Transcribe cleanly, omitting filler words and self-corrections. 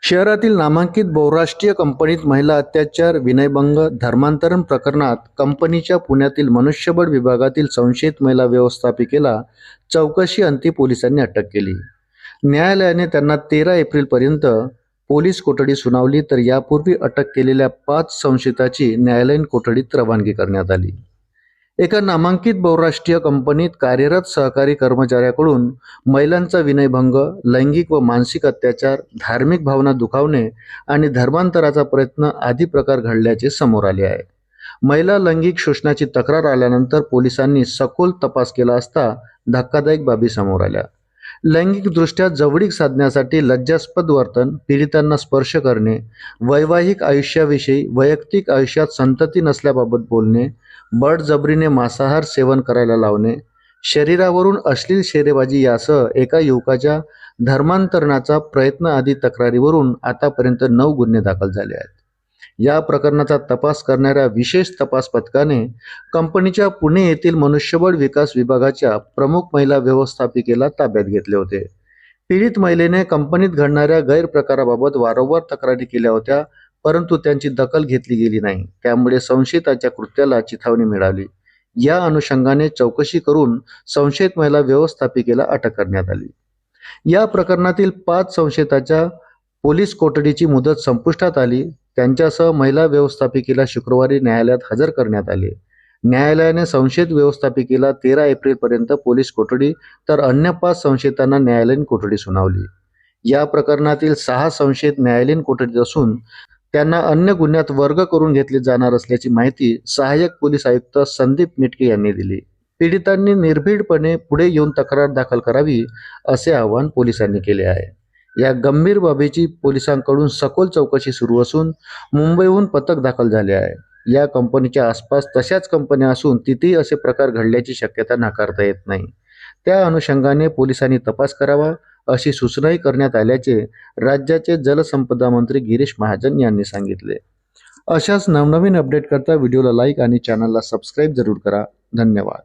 शहरातील नामांकित बहुराष्ट्रीय कंपनीत महिला अत्याचार, विनयभंग, धर्मांतरण प्रकरणात कंपनीच्या पुण्यातील मनुष्यबळ विभागातील संशयित महिला व्यवस्थापिकेला चौकशी अंती पोलिसांनी अटक केली. न्यायालयाने त्यांना 13 एप्रिलपर्यंत पोलीस कोठडी सुनावली, तर यापूर्वी अटक केलेल्या 5 संशयितांची न्यायालयीन कोठडीत रवानगी करण्यात आली. एका नामांकित बहुराष्ट्रीय कंपनीत कार्यरत सहकारी कर्मचाऱ्याकडून महिलांचा विनयभंग, लैंगिक व मानसिक अत्याचार, धार्मिक भावना दुखावणे आणि धर्मांतराचा प्रयत्न आदी प्रकार घडल्याचे समोर आले आहे. महिला लैंगिक शोषणाची तक्रार आल्यानंतर पोलिसांनी सखोल तपास केला असता धक्कादायक बाबी समोर आल्या. लैंगिकदृष्ट्या जवळीक साधण्यासाठी लज्जास्पद वर्तन, पीडितांना स्पर्श करणे, वैवाहिक आयुष्याविषयी वैयक्तिक आयुष्यात संतती नसल्याबाबत बोलणे, बळजबरीने मांसाहार सेवन करायला लावणे, शरीरावरून अश्लील शेरेबाजी यासह एका युवकाच्या धर्मांतरणाचा प्रयत्न आदी तक्रारीवरून आतापर्यंत 9 गुन्हे दाखल झाले आहेत. या प्रकरणाचा तपास करणाऱ्या विशेष तपास पथकाने कंपनीच्या पुणे येथील मनुष्यबळ विकास विभागाच्या प्रमुख महिला व्यवस्थापिकेला ताब्यात घेतले होते. पीडित महिलेने कंपनीत घडणाऱ्या गैरप्रकाराबाबत वारंवार तक्रारी केल्या होत्या, परंतु त्यांची दखल घेतली गेली नाही. त्यामुळे संशयिताच्या कृत्याला चिथावणी मिळाली. या अनुषंगाने चौकशी करून संशयित महिला व्यवस्थापिकेला अटक करण्यात आली. या प्रकरणातील 5 संशयितांच्या पोलीस कोठडीची मुदत संपुष्टात आली. त्यांच्यासह महिला व्यवस्थापिकेला शुक्रवारी न्यायालयात हजर करण्यात आले. न्यायालयाने संशयित व्यवस्थापिकेला 13 एप्रिलपर्यंत पोलीस कोठडी, तर अन्य 5 संशयितांना न्यायालयीन कोठडी सुनावली. या प्रकरणातील 6 संशयित न्यायालयीन कोठडीत असून त्यांना अन्य गुन्ह्यात वर्ग करून घेतले जाणार असल्याची माहिती सहाय्यक पोलीस आयुक्त संदीप मिटके यांनी दिली. पीडितांनी निर्भीडपणे पुढे येऊन तक्रार दाखल करावी, असे आवाहन पोलिसांनी केले आहे. या गंभीर बाबीची पोलिसांकडून सखोल चौकशी सुरू असून मुंबईहून पथक दाखल झाले आहे. या कंपनीच्या आसपास तशाच कंपन्या असून तिथेही असे प्रकार घडल्याची शक्यता नाकारता येत नाही. त्या अनुषंगाने पोलिसांनी तपास करावा, अशी सूचनाही करण्यात आल्याचे राज्याचे जलसंपदा मंत्री गिरीश महाजन यांनी सांगितले. अशाच नवनवीन अपडेट करता व्हिडिओला लाईक आणि चॅनलला सबस्क्राईब जरूर करा. धन्यवाद.